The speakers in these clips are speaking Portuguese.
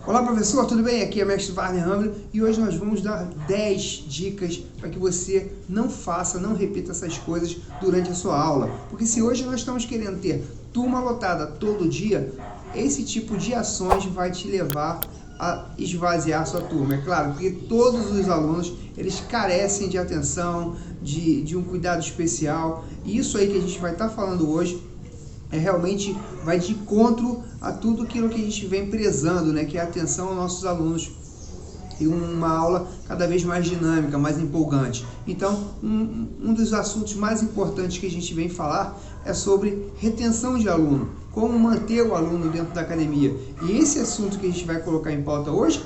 Olá professor, tudo bem? Aqui é o mestre Wagner Hammer e hoje nós vamos dar 10 dicas para que você não repita essas coisas durante a sua aula. Porque se hoje nós estamos querendo ter turma lotada todo dia, esse tipo de ações vai te levar a esvaziar a sua turma. É claro, porque todos os alunos, eles carecem de atenção, de um cuidado especial. E isso aí que a gente vai estar falando hoje realmente vai de encontro a tudo aquilo que a gente vem prezando, né? Que é a atenção aos nossos alunos e uma aula cada vez mais dinâmica, mais empolgante. Então, um dos assuntos mais importantes que a gente vem falar é sobre retenção de aluno, como manter o aluno dentro da academia. E esse assunto que a gente vai colocar em pauta hoje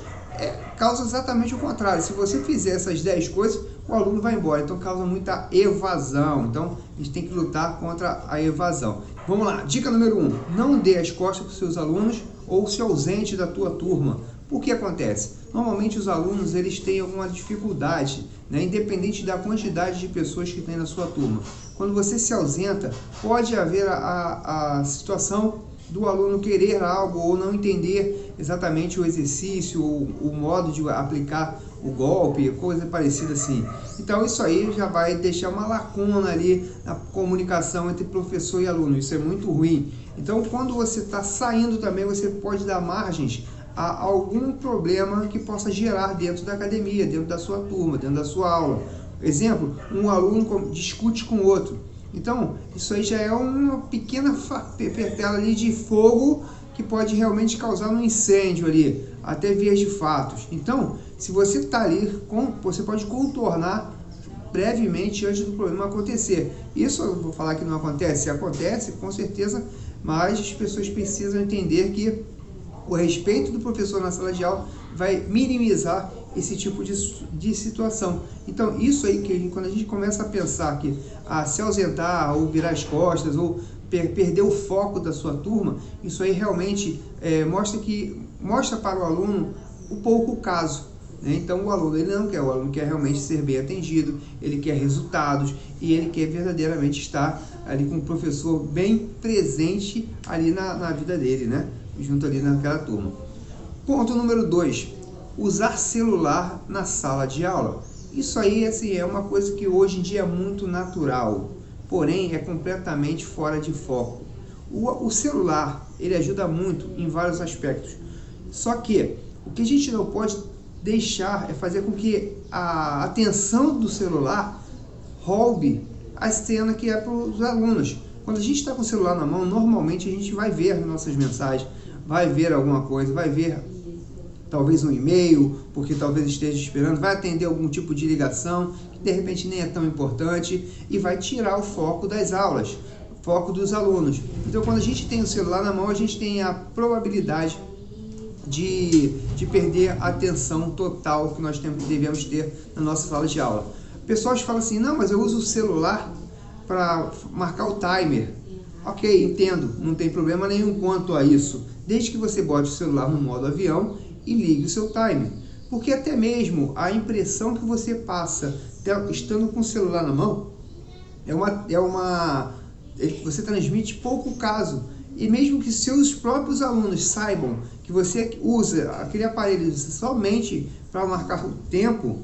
causa exatamente o contrário. Se você fizer essas 10 coisas, o aluno vai embora, então causa muita evasão. Então, a gente tem que lutar contra a evasão. Vamos lá, dica número 1, não dê as costas para os seus alunos ou se ausente da tua turma. O que acontece? Normalmente os alunos eles têm alguma dificuldade, né? Independente da quantidade de pessoas que tem na sua turma. Quando você se ausenta, pode haver a situação do aluno querer algo ou não entender exatamente o exercício ou o modo de aplicar o golpe, coisa parecida assim. Então isso aí já vai deixar uma lacuna ali na comunicação entre professor e aluno, isso é muito ruim. Então quando você está saindo também, você pode dar margens a algum problema que possa gerar dentro da academia, dentro da sua turma, dentro da sua aula. Exemplo, um aluno discute com outro. Então, isso aí já é uma pequena petela ali de fogo que pode realmente causar um incêndio ali, até vias de fatos. Então, se você está ali, você pode contornar brevemente antes do problema acontecer. Isso eu vou falar que não acontece, acontece com certeza, mas as pessoas precisam entender que o respeito do professor na sala de aula vai minimizar esse tipo de situação. Então, isso aí que quando a gente começa a pensar que se ausentar ou virar as costas ou perder o foco da sua turma, isso aí realmente mostra para o aluno o pouco caso, né? Então, o aluno o aluno quer realmente ser bem atendido, ele quer resultados e ele quer verdadeiramente estar ali com o professor bem presente ali na vida dele, né? Junto ali naquela turma. Ponto número 2, usar celular na sala de aula. Isso aí assim, é uma coisa que hoje em dia é muito natural, porém é completamente fora de foco. O celular, ele ajuda muito em vários aspectos, só que o que a gente não pode deixar é fazer com que a atenção do celular roube a cena que é para os alunos. Quando a gente está com o celular na mão, normalmente a gente vai ver nossas mensagens, vai ver alguma coisa, vai ver talvez um e-mail, porque talvez esteja esperando, vai atender algum tipo de ligação, que de repente nem é tão importante, e vai tirar o foco das aulas, o foco dos alunos. Então, quando a gente tem o celular na mão, a gente tem a probabilidade de perder a atenção total que nós devemos ter na nossa sala de aula. Pessoas falam assim, não, mas eu uso o celular para marcar o timer. Ok, entendo, não tem problema nenhum quanto a isso, desde que você bote o celular no modo avião e ligue o seu timer, porque até mesmo a impressão que você passa estando com o celular na mão você transmite pouco caso, e mesmo que seus próprios alunos saibam que você usa aquele aparelho somente para marcar o tempo,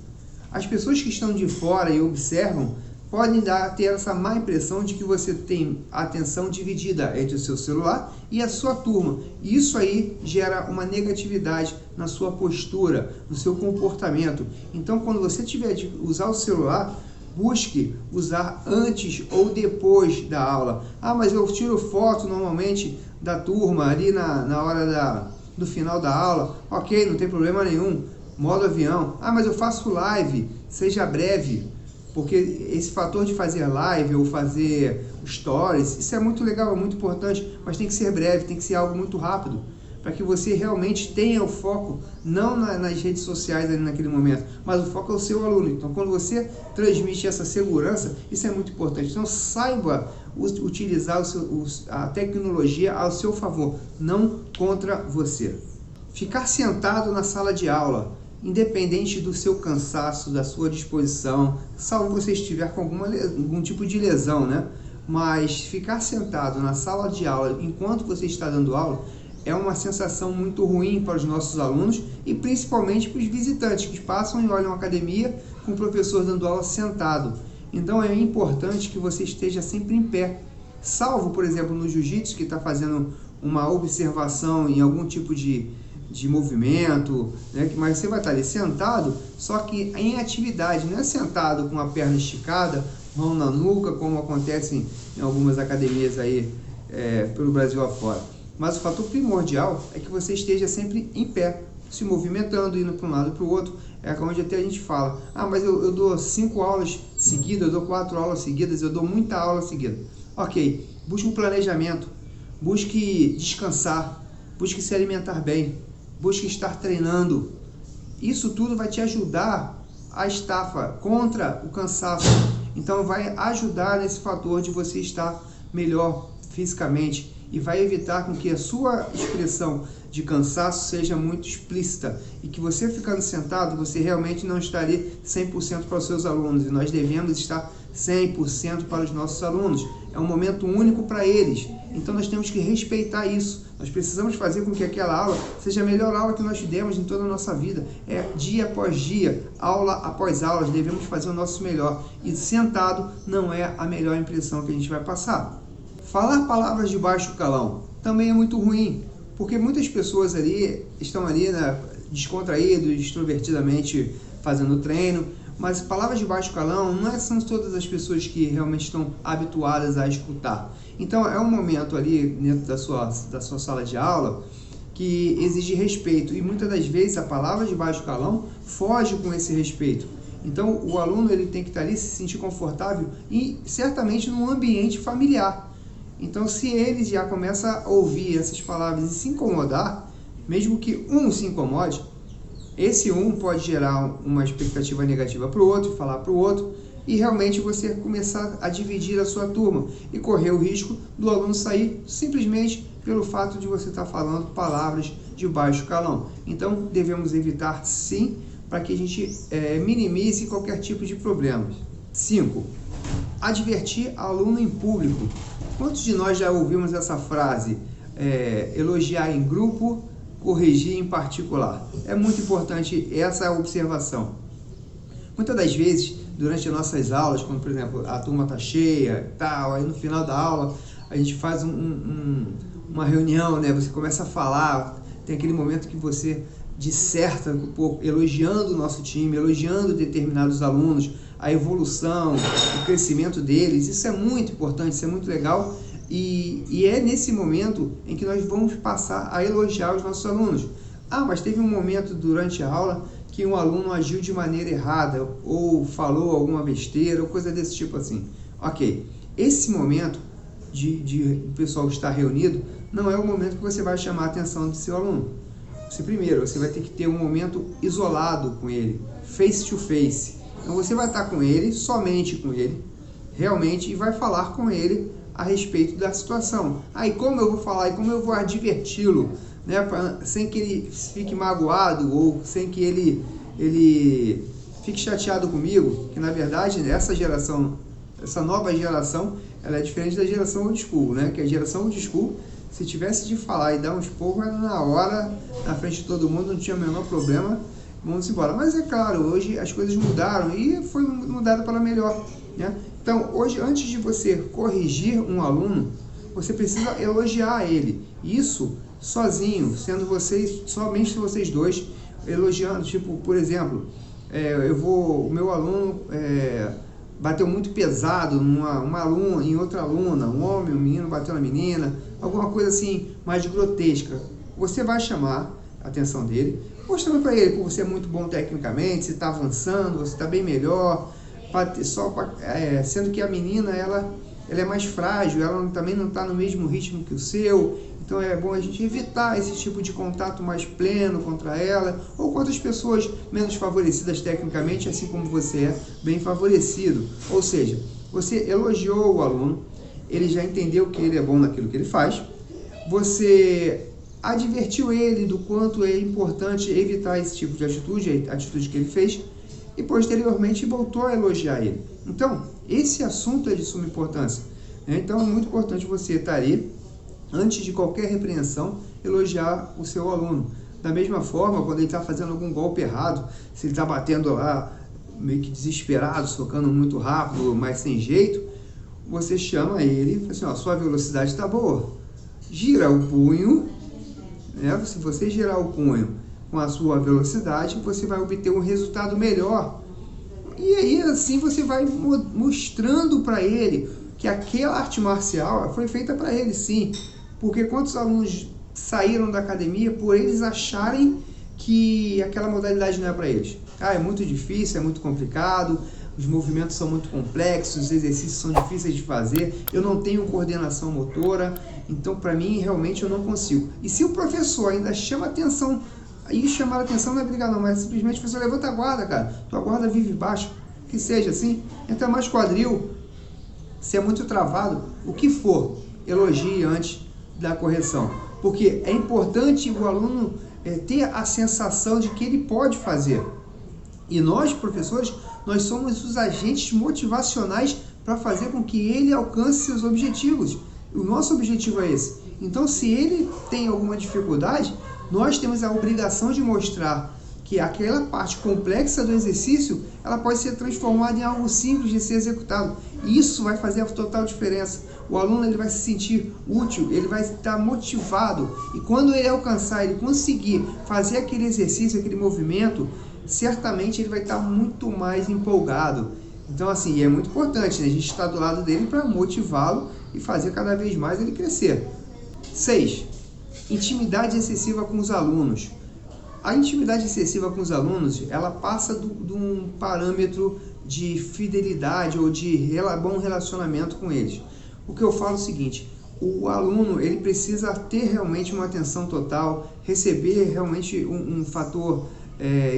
as pessoas que estão de fora e observam podem ter essa má impressão de que você tem a atenção dividida entre o seu celular e a sua turma. E isso aí gera uma negatividade na sua postura, no seu comportamento. Então, quando você tiver de usar o celular, busque usar antes ou depois da aula. Mas eu tiro foto normalmente da turma ali na hora do final da aula. Ok, não tem problema nenhum. Modo avião. Mas eu faço live, seja breve. Porque esse fator de fazer live ou fazer stories, isso é muito legal, é muito importante, mas tem que ser breve, tem que ser algo muito rápido, para que você realmente tenha o foco, não nas redes sociais ali naquele momento, mas o foco é o seu aluno. Então, quando você transmite essa segurança, isso é muito importante. Então, saiba utilizar a tecnologia ao seu favor, não contra você. Ficar sentado na sala de aula, independente do seu cansaço, da sua disposição, salvo você estiver com algum tipo de lesão, né? Mas ficar sentado na sala de aula enquanto você está dando aula é uma sensação muito ruim para os nossos alunos e principalmente para os visitantes que passam e olham a academia com o professor dando aula sentado. Então é importante que você esteja sempre em pé, salvo, por exemplo, no jiu-jitsu, que está fazendo uma observação em algum tipo de movimento, né? Mas você vai estar ali sentado, só que em atividade, não é sentado com a perna esticada, mão na nuca, como acontece em algumas academias aí pelo Brasil afora. Mas o fator primordial é que você esteja sempre em pé, se movimentando, indo para um lado e para o outro. É onde até a gente fala, mas eu dou 5 aulas seguidas, eu dou 4 aulas seguidas, eu dou muita aula seguida. Ok, busque um planejamento, busque descansar, busque se alimentar bem, busque estar treinando. Isso tudo vai te ajudar a estafa contra o cansaço. Então vai ajudar nesse fator de você estar melhor fisicamente e vai evitar com que a sua expressão de cansaço seja muito explícita e que você ficando sentado, você realmente não estaria 100% para os seus alunos, e nós devemos estar 100% para os nossos alunos. É um momento único para eles, então nós temos que respeitar isso. Nós precisamos fazer com que aquela aula seja a melhor aula que nós demos em toda a nossa vida. Dia após dia, aula após aula, devemos fazer o nosso melhor. E sentado não é a melhor impressão que a gente vai passar. Falar palavras de baixo calão também é muito ruim, porque muitas pessoas ali estão ali, né, descontraídos, extrovertidamente fazendo treino, mas palavras de baixo calão não são todas as pessoas que realmente estão habituadas a escutar. Então é um momento ali dentro da sua sala de aula que exige respeito, e muitas das vezes a palavra de baixo calão foge com esse respeito. Então o aluno ele tem que estar ali, se sentir confortável e certamente num ambiente familiar. Então se ele já começa a ouvir essas palavras e se incomodar, mesmo que um se incomode, esse um pode gerar uma expectativa negativa para o outro, falar para o outro, e realmente você começar a dividir a sua turma e correr o risco do aluno sair simplesmente pelo fato de você estar falando palavras de baixo calão. Então devemos evitar sim, para que a gente minimize qualquer tipo de problemas. 5. Advertir aluno em público. Quantos de nós já ouvimos essa frase? Elogiar em grupo, corrigir em particular. É muito importante essa observação. Muitas das vezes, durante as nossas aulas, quando, por exemplo, a turma está cheia, tal, aí no final da aula a gente faz uma reunião, né? Você começa a falar, tem aquele momento que você disserta um pouco, elogiando o nosso time, elogiando determinados alunos, a evolução, o crescimento deles. Isso é muito importante, isso é muito legal. E é nesse momento em que nós vamos passar a elogiar os nossos alunos. Mas teve um momento durante a aula que um aluno agiu de maneira errada, ou falou alguma besteira, ou coisa desse tipo assim. Ok, esse momento de o pessoal estar reunido, não é o momento que você vai chamar a atenção do seu aluno. Você vai ter que ter um momento isolado com ele, face to face. Então você vai estar com ele, somente com ele, realmente, e vai falar com ele a respeito da situação. Aí como eu vou falar, e como eu vou adverti-lo, né, sem que ele fique magoado, ou sem que ele fique chateado comigo, que na verdade essa nova geração, ela é diferente da geração old school, né, que a geração old school, se tivesse de falar e dar uns esporro, era na hora, na frente de todo mundo, não tinha o menor problema, vamos embora. Mas é claro, hoje as coisas mudaram e foi mudado para melhor, né? Então, hoje, antes de você corrigir um aluno, você precisa elogiar ele. Isso sozinho, sendo somente vocês dois, elogiando. Tipo, por exemplo, o meu aluno bateu muito pesado uma aluna, em outra aluna, um homem, um menino bateu na menina, alguma coisa assim mais grotesca. Você vai chamar a atenção dele, mostrando para ele que você é muito bom tecnicamente, você está avançando, você está bem melhor, sendo que a menina ela é mais frágil, ela também não está no mesmo ritmo que o seu. Então é bom a gente evitar esse tipo de contato mais pleno contra ela, ou contra as pessoas menos favorecidas tecnicamente, assim como você é bem favorecido. Ou seja, você elogiou o aluno, ele já entendeu que ele é bom naquilo que ele faz, você advertiu ele do quanto é importante evitar esse tipo de atitude, a atitude que ele fez, e posteriormente voltou a elogiar ele. Então, esse assunto é de suma importância, né? Então é muito importante você estar ali, antes de qualquer repreensão, elogiar o seu aluno. Da mesma forma, quando ele está fazendo algum golpe errado, se ele está batendo lá meio que desesperado, socando muito rápido, mas sem jeito, você chama ele e fala assim, ó, sua velocidade está boa. Gira o punho, né? Se você girar o punho com a sua velocidade, você vai obter um resultado melhor. E aí, assim, você vai mostrando para ele que aquela arte marcial foi feita para ele, sim. Porque quantos alunos saíram da academia por eles acharem que aquela modalidade não é para eles? Ah, é muito difícil, é muito complicado, os movimentos são muito complexos, os exercícios são difíceis de fazer, eu não tenho coordenação motora, então para mim realmente eu não consigo. E se o professor ainda chama atenção, aí chamar a atenção não é brigar não, mas simplesmente o professor levanta a guarda, cara, tua guarda vive baixa, que seja assim, entra mais quadril, se é muito travado, o que for, elogie antes da correção, porque é importante o aluno ter a sensação de que ele pode fazer. E nós, professores, nós somos os agentes motivacionais para fazer com que ele alcance seus objetivos. O nosso objetivo é esse. Então, se ele tem alguma dificuldade, nós temos a obrigação de mostrar que aquela parte complexa do exercício, ela pode ser transformada em algo simples de ser executado. E isso vai fazer a total diferença. O aluno ele vai se sentir útil, ele vai estar motivado. E quando ele alcançar, ele conseguir fazer aquele exercício, aquele movimento, certamente ele vai estar muito mais empolgado. Então, assim, é muito importante, né? A gente está do lado dele para motivá-lo e fazer cada vez mais ele crescer. 6. Intimidade excessiva com os alunos. A intimidade excessiva com os alunos, ela passa de um parâmetro de fidelidade ou de bom relacionamento com eles. O que eu falo é o seguinte, o aluno ele precisa ter realmente uma atenção total, receber realmente um fator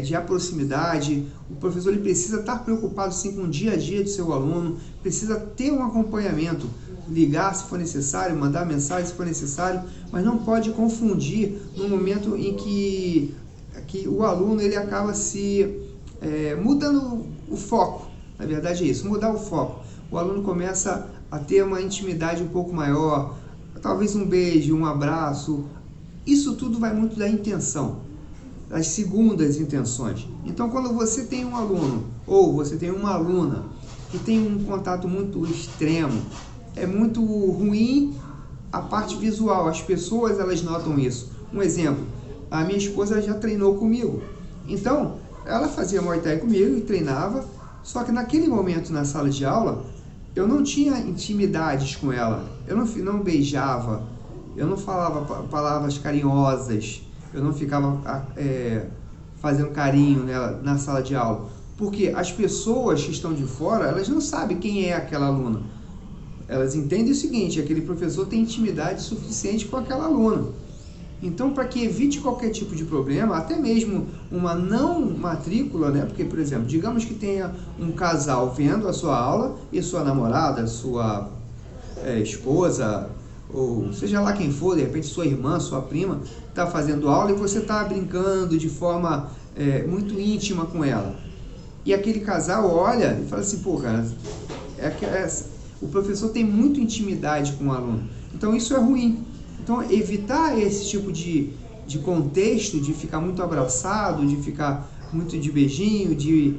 de proximidade. O professor ele precisa estar preocupado sim com o dia a dia do seu aluno, precisa ter um acompanhamento, ligar se for necessário, mandar mensagem se for necessário, mas não pode confundir no momento em que o aluno ele acaba se mudando o foco. Na verdade é isso, mudar o foco. O aluno começa a ter uma intimidade um pouco maior, talvez um beijo, um abraço. Isso tudo vai muito da intenção, das segundas intenções. Então, quando você tem um aluno ou você tem uma aluna que tem um contato muito extremo, é muito ruim a parte visual. As pessoas elas notam isso. Um exemplo, a minha esposa já treinou comigo. Então, ela fazia Muay Thai comigo e treinava, só que naquele momento na sala de aula, eu não tinha intimidades com ela. Eu não beijava, eu não falava palavras carinhosas, eu não ficava fazendo carinho nela na sala de aula. Porque as pessoas que estão de fora, elas não sabem quem é aquela aluna. Elas entendem o seguinte, aquele professor tem intimidade suficiente com aquela aluna. Então, para que evite qualquer tipo de problema, até mesmo uma não matrícula, né? Porque, por exemplo, digamos que tenha um casal vendo a sua aula e sua namorada, sua esposa, ou seja lá quem for, de repente sua irmã, sua prima, está fazendo aula e você está brincando de forma muito íntima com ela. E aquele casal olha e fala assim, pô, cara, o professor tem muita intimidade com o aluno. Então, isso é ruim. Então, evitar esse tipo de contexto, de ficar muito abraçado, de ficar muito de beijinho, de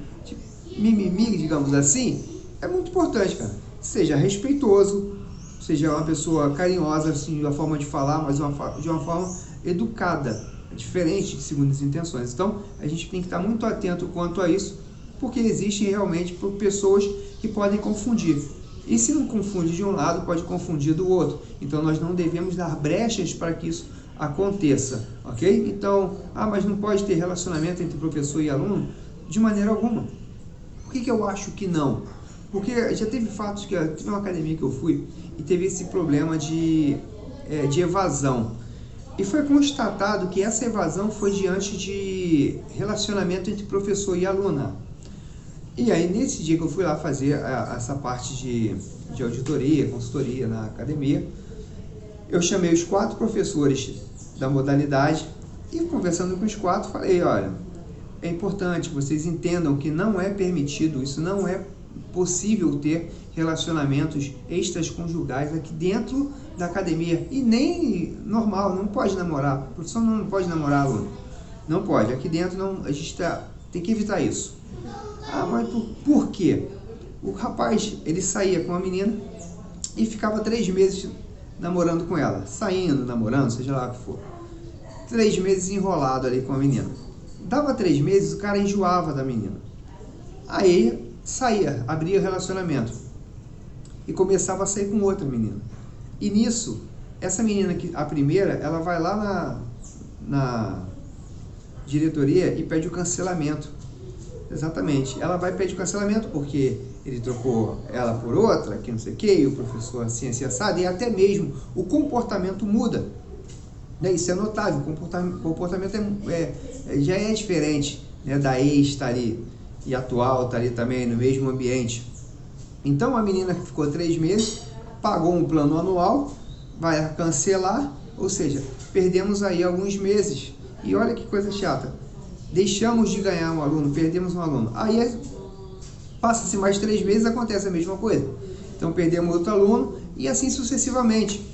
mimimi, digamos assim, é muito importante, cara. Seja respeitoso, seja uma pessoa carinhosa, assim, da forma de falar, mas de uma forma educada, diferente de segundas intenções. Então, a gente tem que estar muito atento quanto a isso, porque existem realmente pessoas que podem confundir. E se não confunde de um lado, pode confundir do outro. Então, nós não devemos dar brechas para que isso aconteça, ok? Então, mas não pode ter relacionamento entre professor e aluno? De maneira alguma. Por que eu acho que não? Porque já teve fatos que teve uma academia que eu fui e teve esse problema de evasão. E foi constatado que essa evasão foi diante de relacionamento entre professor e aluna. E aí, nesse dia que eu fui lá fazer essa parte de auditoria, consultoria na academia, eu chamei os 4 professores da modalidade e, conversando com os 4, falei, olha, é importante que vocês entendam que não é permitido, isso não é possível ter relacionamentos extraconjugais aqui dentro da academia. E nem normal, não pode namorar. O professor não pode namorar aluno. Não pode. Aqui dentro não, a gente tem que evitar isso. Ah, mas por quê? O rapaz, ele saía com a menina e ficava 3 meses namorando com ela. Saindo, namorando, seja lá o que for. 3 meses enrolado ali com a menina. Dava 3 meses, o cara enjoava da menina. Aí saía, abria o relacionamento e começava a sair com outra menina. E nisso, essa menina, a primeira, ela vai lá na diretoria e pede o cancelamento. Exatamente. Ela vai pedir o cancelamento porque ele trocou ela por outra, que não sei o que, e o professor assim assado, e até mesmo o comportamento muda. Isso é notável, o comportamento já é diferente, né, da ex estar ali e atual estar ali também no mesmo ambiente. Então a menina que ficou 3 meses, pagou um plano anual, vai cancelar, ou seja, perdemos aí alguns meses. E olha que coisa chata, deixamos de ganhar um aluno, perdemos um aluno. Aí passa-se mais 3 meses, acontece a mesma coisa. Então perdemos outro aluno e assim sucessivamente.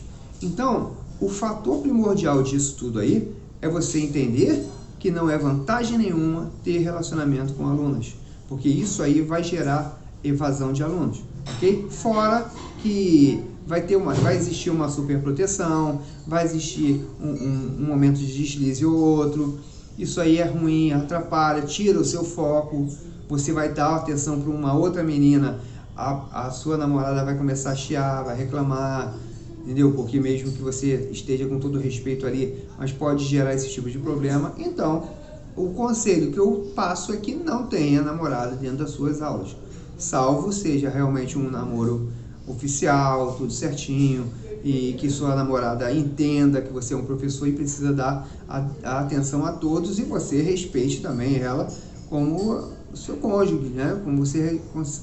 Então, o fator primordial disso tudo aí é você entender que não é vantagem nenhuma ter relacionamento com alunas, porque isso aí vai gerar evasão de alunos, ok? Fora que vai existir uma superproteção, vai existir um momento de deslize ou outro. Isso aí é ruim, atrapalha, tira o seu foco. Você vai dar atenção para uma outra menina, a sua namorada vai começar a chiar, vai reclamar, entendeu? Porque mesmo que você esteja com todo respeito ali, mas pode gerar esse tipo de problema. Então, o conselho que eu passo é que não tenha namorada dentro das suas aulas, salvo seja realmente um namoro oficial, tudo certinho, e que sua namorada entenda que você é um professor e precisa dar a atenção a todos, e você respeite também ela como o seu cônjuge, né? Como você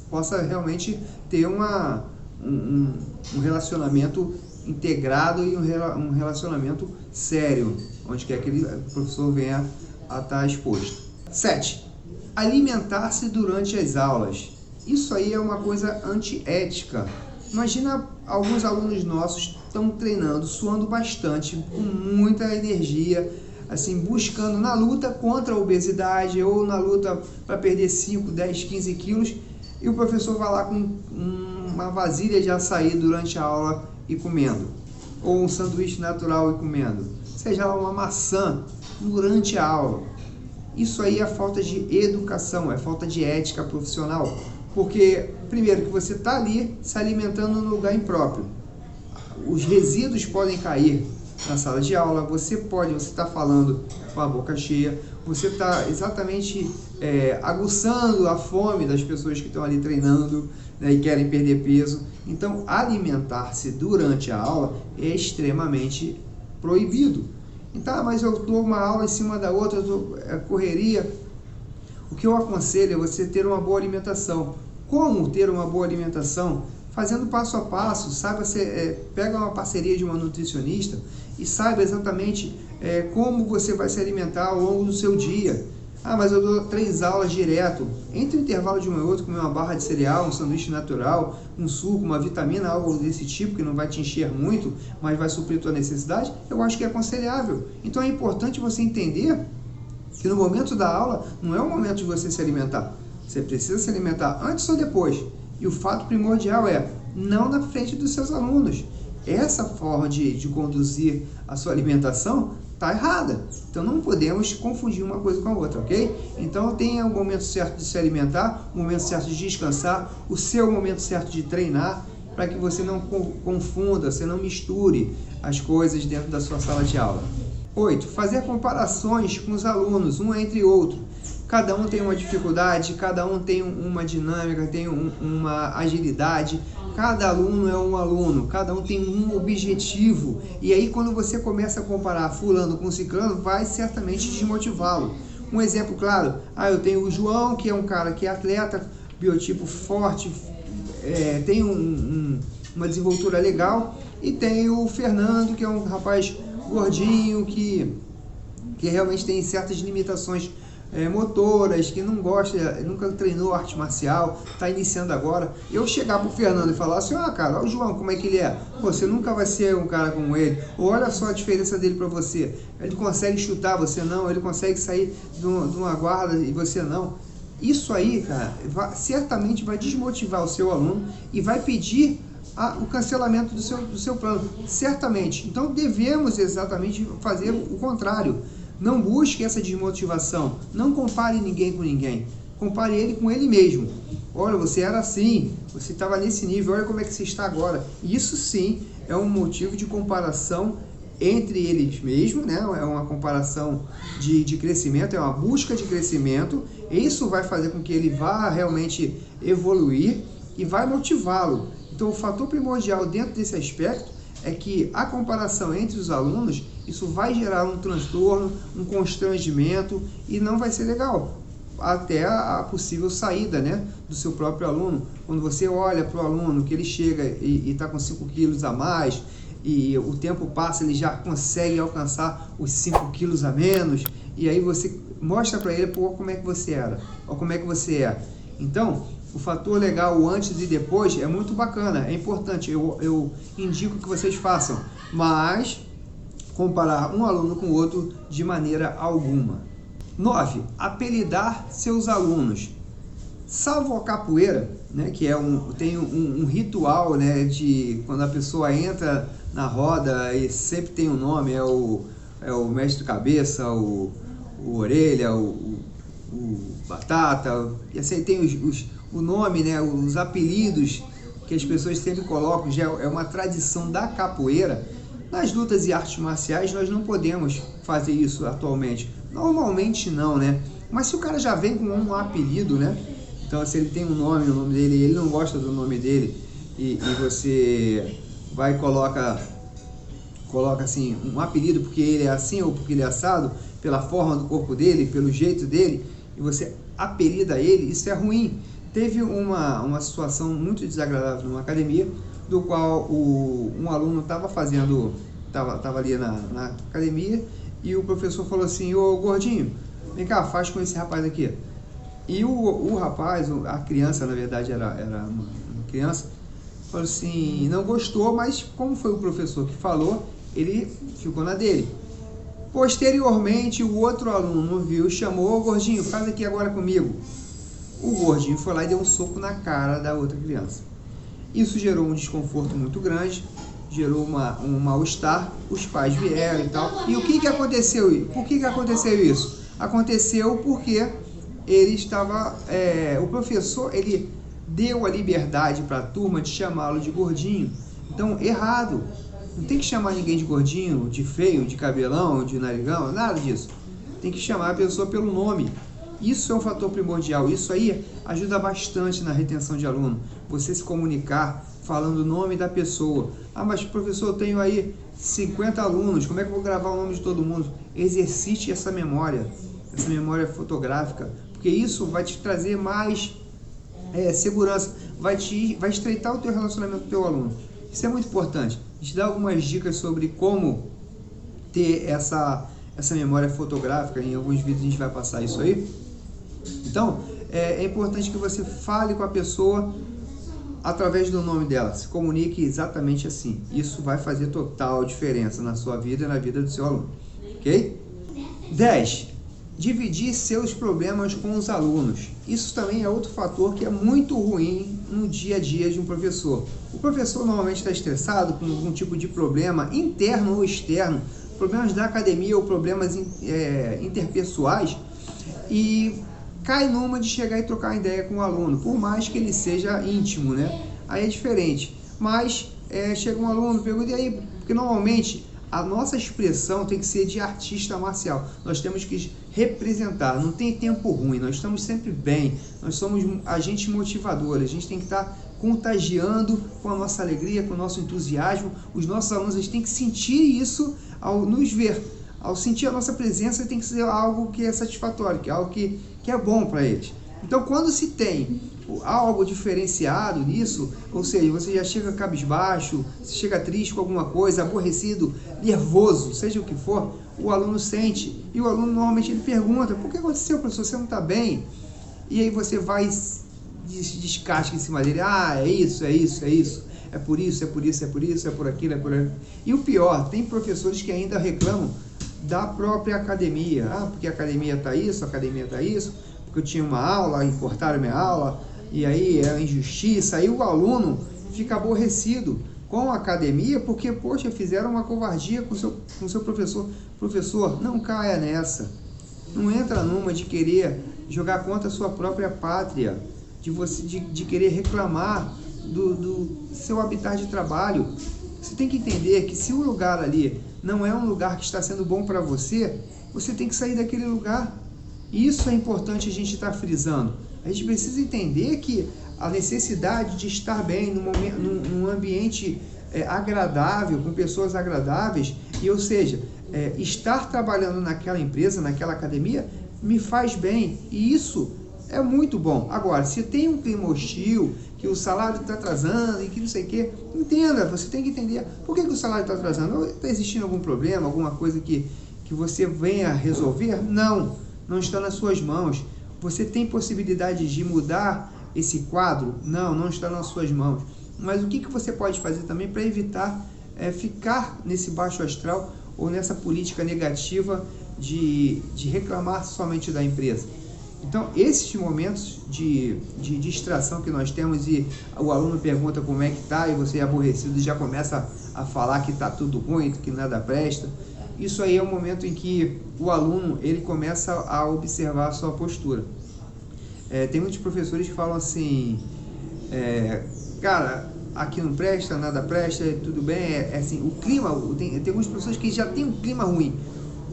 possa realmente ter um relacionamento integrado e um relacionamento sério, onde quer que aquele professor venha a estar exposto. 7. Alimentar-se durante as aulas. Isso aí é uma coisa antiética. Imagina alguns alunos nossos estão treinando, suando bastante, com muita energia, assim, buscando na luta contra a obesidade ou na luta para perder 5, 10, 15 quilos, e o professor vai lá com uma vasilha de açaí durante a aula e comendo, ou um sanduíche natural e comendo, seja lá uma maçã durante a aula. Isso aí é falta de educação, é falta de ética profissional, porque primeiro que você está ali se alimentando no lugar impróprio, os resíduos podem cair na sala de aula, você está falando com a boca cheia, você está exatamente aguçando a fome das pessoas que estão ali treinando, né, e querem perder peso. Então, alimentar-se durante a aula é extremamente proibido. Então, mas eu dou uma aula em cima da outra, correria. O que eu aconselho é você ter uma boa alimentação. Como ter uma boa alimentação? Fazendo passo a passo, saiba, você pega uma parceria de uma nutricionista e saiba exatamente como você vai se alimentar ao longo do seu dia. Ah, mas eu dou 3 aulas direto. Entre o intervalo de uma e outra, comer uma barra de cereal, um sanduíche natural, um suco, uma vitamina, algo desse tipo, que não vai te encher muito, mas vai suprir a tua necessidade, eu acho que é aconselhável. Então é importante você entender que no momento da aula, não é o momento de você se alimentar. Você precisa se alimentar antes ou depois. E o fato primordial é, não na frente dos seus alunos. Essa forma de conduzir a sua alimentação está errada. Então não podemos confundir uma coisa com a outra, ok? Então tenha o momento certo de se alimentar, o momento certo de descansar, o seu momento certo de treinar, para que você não confunda, você não misture as coisas dentro da sua sala de aula. 8. Fazer comparações com os alunos, um entre outro. Cada um tem uma dificuldade, cada um tem uma dinâmica, tem uma agilidade, cada aluno é um aluno, cada um tem um objetivo. E aí quando você começa a comparar fulano com ciclano, vai certamente desmotivá-lo. Um exemplo claro, eu tenho o João, que é um cara que é atleta, biotipo forte, tem uma desenvoltura legal, e tem o Fernando, que é um rapaz gordinho, que realmente tem certas limitações motoras, que não gosta, nunca treinou arte marcial, está iniciando agora, eu chegar pro Fernando e falar assim, cara, olha o João, como é que ele é? Pô, você nunca vai ser um cara como ele, ou olha só a diferença dele para você, ele consegue chutar, você não, ele consegue sair de uma guarda e você não. Isso aí, cara, certamente vai desmotivar o seu aluno e vai pedir o cancelamento do seu plano, certamente. Então devemos exatamente fazer o contrário. Não busque essa desmotivação, não compare ninguém com ninguém, compare ele com ele mesmo. Olha, você era assim, você estava nesse nível, olha como é que você está agora. Isso sim é um motivo de comparação entre eles mesmos, né? É uma comparação de crescimento, é uma busca de crescimento. Isso vai fazer com que ele vá realmente evoluir e vai motivá-lo. Então, o fator primordial dentro desse aspecto é que a comparação entre os alunos, isso vai gerar um transtorno, um constrangimento e não vai ser legal. Até a possível saída, né, do seu próprio aluno. Quando você olha para o aluno que ele chega e está com 5 quilos a mais, e o tempo passa, ele já consegue alcançar os 5 quilos a menos, e aí você mostra para ele, pô, como é que você era, ou como é que você é. Então, o fator legal, o antes e depois, é muito bacana, é importante, eu indico que vocês façam, mas comparar um aluno com o outro de maneira alguma. 9. Apelidar seus alunos. Salvo a capoeira, né, que tem um ritual, né, de quando a pessoa entra na roda e sempre tem um nome, é o mestre cabeça, o orelha, o batata, e assim tem o nome, né, os apelidos que as pessoas sempre colocam, já é uma tradição da capoeira. Nas lutas e artes marciais nós não podemos fazer isso atualmente, normalmente não, né, mas se o cara já vem com um apelido, né, então se ele tem um nome, o nome dele, ele não gosta do nome dele, e você vai e coloca assim, um apelido porque ele é assim ou porque ele é assado, pela forma do corpo dele, pelo jeito dele, e você apelida ele, isso é ruim. Teve uma situação muito desagradável numa academia, do qual um aluno estava ali na academia, e o professor falou assim, ô gordinho, vem cá, faz com esse rapaz aqui. E o rapaz, a criança, na verdade era uma criança, falou assim, não gostou, mas como foi o professor que falou, ele ficou na dele. Posteriormente, o outro aluno viu, chamou, ô gordinho, faz aqui agora comigo. O gordinho foi lá e deu um soco na cara da outra criança. Isso gerou um desconforto muito grande, gerou um mal-estar, os pais vieram e tal. E o que aconteceu? Por que aconteceu isso? Aconteceu porque ele estava, o professor, ele deu a liberdade para a turma de chamá-lo de gordinho. Então, errado. Não tem que chamar ninguém de gordinho, de feio, de cabelão, de narigão, nada disso. Tem que chamar a pessoa pelo nome. Isso é um fator primordial. Isso aí ajuda bastante na retenção de aluno. Você se comunicar falando o nome da pessoa. Ah, mas professor, eu tenho aí 50 alunos, como é que eu vou gravar o nome de todo mundo? Exercite essa memória fotográfica, porque isso vai te trazer mais segurança, vai estreitar o teu relacionamento com o teu aluno. Isso é muito importante. A gente dá algumas dicas sobre como ter essa memória fotográfica, em alguns vídeos a gente vai passar isso aí. Então, é importante que você fale com a pessoa através do nome dela, se comunique exatamente assim. Isso vai fazer total diferença na sua vida e na vida do seu aluno, ok? 10. Dividir seus problemas com os alunos. Isso também é outro fator que é muito ruim no dia a dia de um professor. O professor normalmente está estressado com algum tipo de problema interno ou externo, problemas da academia ou problemas interpessoais, e cai numa de chegar e trocar ideia com o aluno, por mais que ele seja íntimo, né? Aí é diferente. Mas chega um aluno, pergunta, e aí? Porque normalmente a nossa expressão tem que ser de artista marcial. Nós temos que representar, não tem tempo ruim, nós estamos sempre bem, nós somos agentes motivadores, a gente tem que estar contagiando com a nossa alegria, com o nosso entusiasmo. Os nossos alunos, eles têm que sentir isso ao nos ver, ao sentir a nossa presença, tem que ser algo que é satisfatório, que é algo que é bom para eles. Então, quando se tem há algo diferenciado nisso, ou seja, você já chega cabisbaixo, você chega triste com alguma coisa, aborrecido, nervoso, seja o que for, o aluno sente, e o aluno normalmente ele pergunta, por que aconteceu, professor, você não está bem? E aí você vai descasca em cima dele, é isso, é por isso, é por aquilo, é por aquilo. E o pior, tem professores que ainda reclamam da própria academia, porque a academia está isso, porque eu tinha uma aula e cortaram minha aula, e aí é injustiça, aí o aluno fica aborrecido com a academia, porque, poxa, fizeram uma covardia com o seu professor. Professor, não caia nessa, não entra numa de querer jogar contra a sua própria pátria, de querer reclamar do seu habitat de trabalho. Você tem que entender que se o lugar ali não é um lugar que está sendo bom para você, você tem que sair daquele lugar. Isso é importante a gente estar frisando. A gente precisa entender que a necessidade de estar bem num ambiente agradável, com pessoas agradáveis, ou seja, estar trabalhando naquela empresa, naquela academia, me faz bem, e isso é muito bom. Agora, se tem um clima hostil, que o salário está atrasando e que não sei o que, entenda, você tem que entender por que o salário está atrasando. Está existindo algum problema, alguma coisa que você venha resolver? Não está nas suas mãos. Você tem possibilidade de mudar esse quadro? Não está nas suas mãos. Mas o que você pode fazer também para evitar ficar nesse baixo astral ou nessa política negativa de reclamar somente da empresa? Então, esses momentos de distração que nós temos, e o aluno pergunta como é que está, e você é aborrecido e já começa a falar que está tudo ruim, que nada presta, isso aí é o momento em que o aluno ele começa a observar a sua postura. Tem muitos professores que falam assim, cara, aqui não presta, nada presta, tudo bem, assim, o clima, tem algumas pessoas que já tem um clima ruim.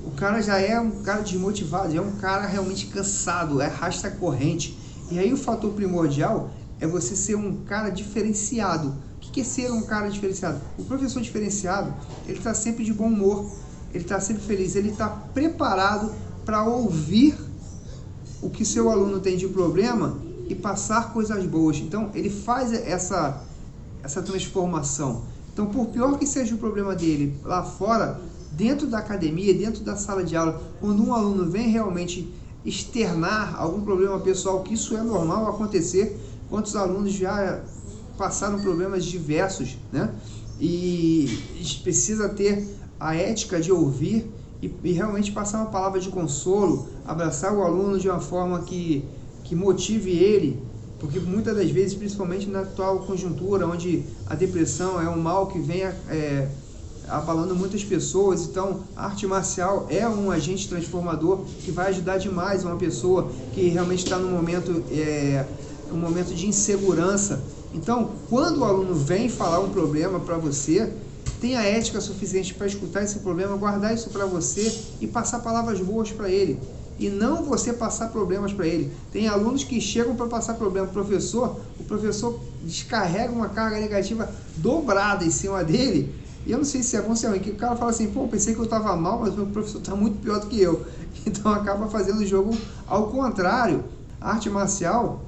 O cara já é um cara desmotivado, já é um cara realmente cansado, arrasta a corrente. E aí o fator primordial é você ser um cara diferenciado. O que é ser um cara diferenciado? O professor diferenciado, ele está sempre de bom humor, ele está sempre feliz, ele está preparado para ouvir o que seu aluno tem de problema e passar coisas boas. Então ele faz essa transformação. Então, por pior que seja o problema dele lá fora, dentro da academia, dentro da sala de aula, quando um aluno vem realmente externar algum problema pessoal, que isso é normal acontecer, quantos alunos já passaram problemas diversos, né? E a gente precisa ter a ética de ouvir e realmente passar uma palavra de consolo, abraçar o aluno de uma forma que motive ele, porque muitas das vezes, principalmente na atual conjuntura, onde a depressão é um mal que vem abalando muitas pessoas, então a arte marcial é um agente transformador que vai ajudar demais uma pessoa que realmente está num momento, um momento de insegurança. Então, quando o aluno vem falar um problema para você, tenha ética suficiente para escutar esse problema, guardar isso para você e passar palavras boas para ele. E não você passar problemas para ele. Tem alunos que chegam para passar problema para o professor descarrega uma carga negativa dobrada em cima dele. E eu não sei se é bom ou se é ruim, que o cara fala assim, pô, pensei que eu estava mal, mas o meu professor está muito pior do que eu. Então acaba fazendo o jogo ao contrário. A arte marcial,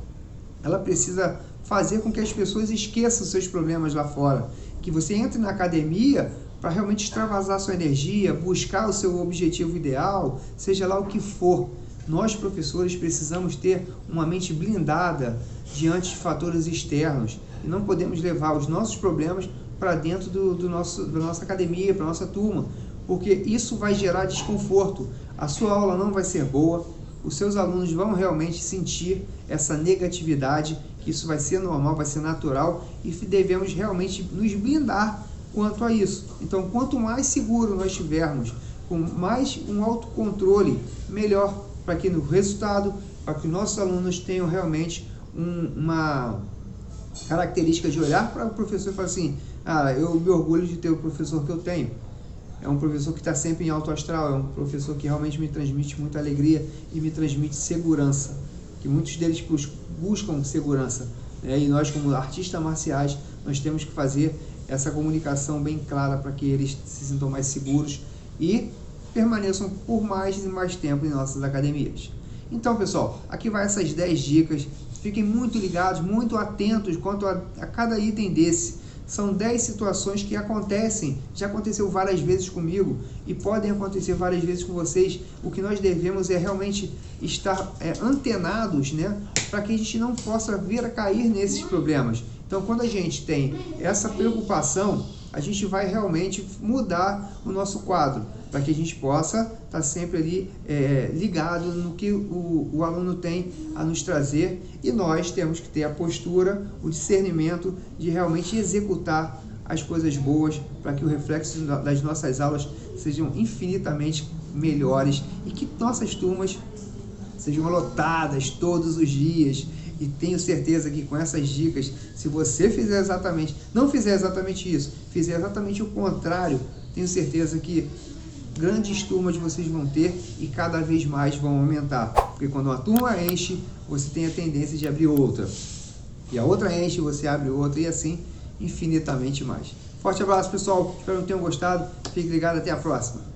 ela precisa fazer com que as pessoas esqueçam seus problemas lá fora. Que você entre na academia para realmente extravasar sua energia, buscar o seu objetivo ideal, seja lá o que for. Nós, professores, precisamos ter uma mente blindada diante de fatores externos e não podemos levar os nossos problemas para dentro da nossa academia, para a nossa turma, porque isso vai gerar desconforto. A sua aula não vai ser boa, os seus alunos vão realmente sentir essa negatividade, que isso vai ser normal, vai ser natural, e devemos realmente nos blindar quanto a isso. Então, quanto mais seguro nós tivermos, com mais um autocontrole, melhor para que no resultado, para que nossos alunos tenham realmente uma característica de olhar para o professor e falar assim, eu me orgulho de ter o professor que eu tenho. É um professor que está sempre em alto astral, é um professor que realmente me transmite muita alegria e me transmite segurança, que muitos deles buscam segurança, né? E nós, como artistas marciais, nós temos que fazer essa comunicação bem clara para que eles se sintam mais seguros e permaneçam por mais e mais tempo em nossas academias. Então, pessoal, aqui vai essas 10 dicas. Fiquem muito ligados, muito atentos quanto a cada item desse. São 10 situações que acontecem, já aconteceu várias vezes comigo e podem acontecer várias vezes com vocês. O que nós devemos é realmente estar antenados, né, para que a gente não possa vir a cair nesses problemas. Então, quando a gente tem essa preocupação, a gente vai realmente mudar o nosso quadro, para que a gente possa estar sempre ali ligado no que o aluno tem a nos trazer, e nós temos que ter a postura, o discernimento de realmente executar as coisas boas, para que o reflexo das nossas aulas sejam infinitamente melhores e que nossas turmas sejam lotadas todos os dias. E tenho certeza que com essas dicas, se você não fizer exatamente isso, fizer exatamente o contrário, tenho certeza que grandes turmas vocês vão ter e cada vez mais vão aumentar. Porque quando uma turma enche, você tem a tendência de abrir outra. E a outra enche, você abre outra e assim infinitamente mais. Forte abraço, pessoal. Espero que tenham gostado. Fique ligado, até a próxima.